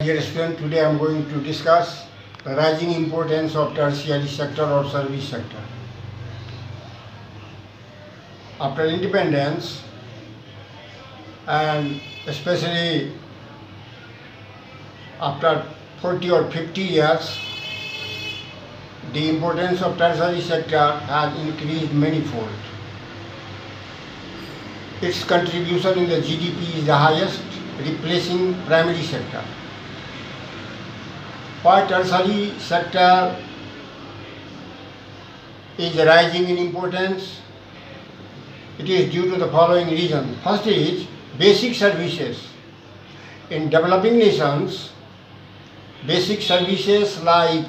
Dear student, today I am going to discuss the rising importance of tertiary sector or service sector. After independence, and especially after 40 or 50 years, the importance of tertiary sector has increased manifold. Its contribution in the GDP is the highest, replacing primary sector. Why tertiary sector is rising in importance? It is due to the following reasons. First is basic services. In developing nations, basic services like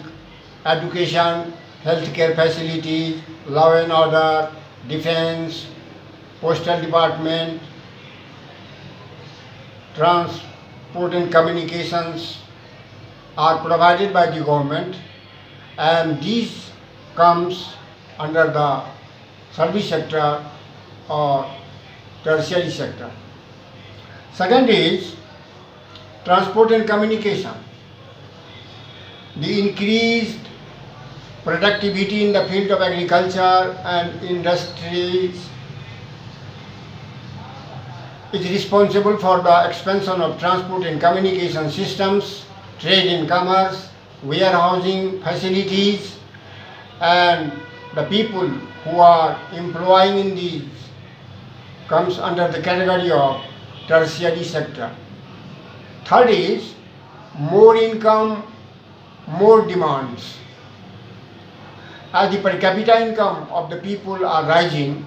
education, healthcare facilities, law and order, defense, postal department, transport and communications are provided by the government, and these comes under the service sector or tertiary sector. Second is transport and communication. The increased productivity in the field of agriculture and industries is responsible for the expansion of transport and communication systems, trade and commerce, warehousing facilities, and the people who are employing in these comes under the category of tertiary sector. Third is more income, more demands. As the per capita income of the people are rising,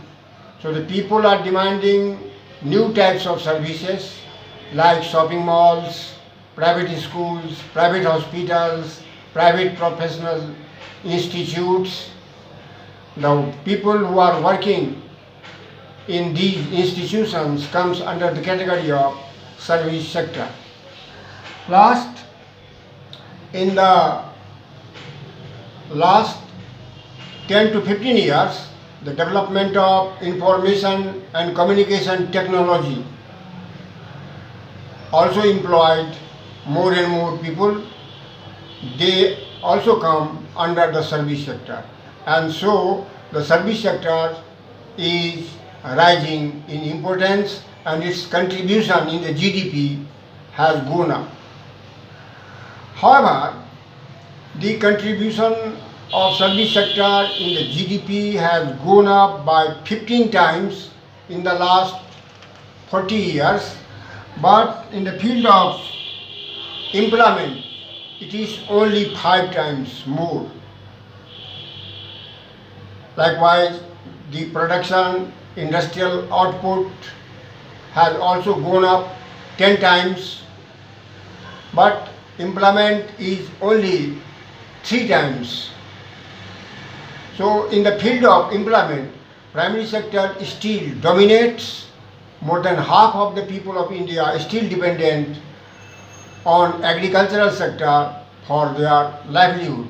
so the people are demanding new types of services like shopping malls, private schools, private hospitals, private professional institutes. Now, people who are working in these institutions comes under the category of service sector. Last, in the last 10 to 15 years, the development of information and communication technology also employed more and more people. They also come under the service sector, and so the service sector is rising in importance and its contribution in the GDP has gone up. However, the contribution of service sector in the GDP has gone up by 15 times in the last 40 years, but in the field of employment, it is only 5 times more. Likewise, the production, industrial output has also gone up 10 times, but employment is only 3 times. So, in the field of employment, primary sector still dominates. More than half of the people of India are still dependent on agricultural sector for their livelihood.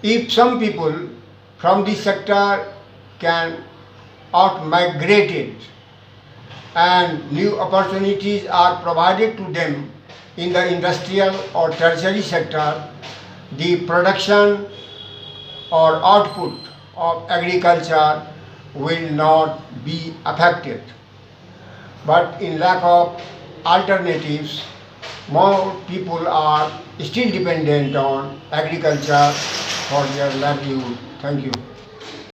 If some people from this sector can out-migrate it and new opportunities are provided to them in the industrial or tertiary sector, the production or output of agriculture will not be affected. But in lack of alternatives, more people are still dependent on agriculture for their livelihood. Thank you.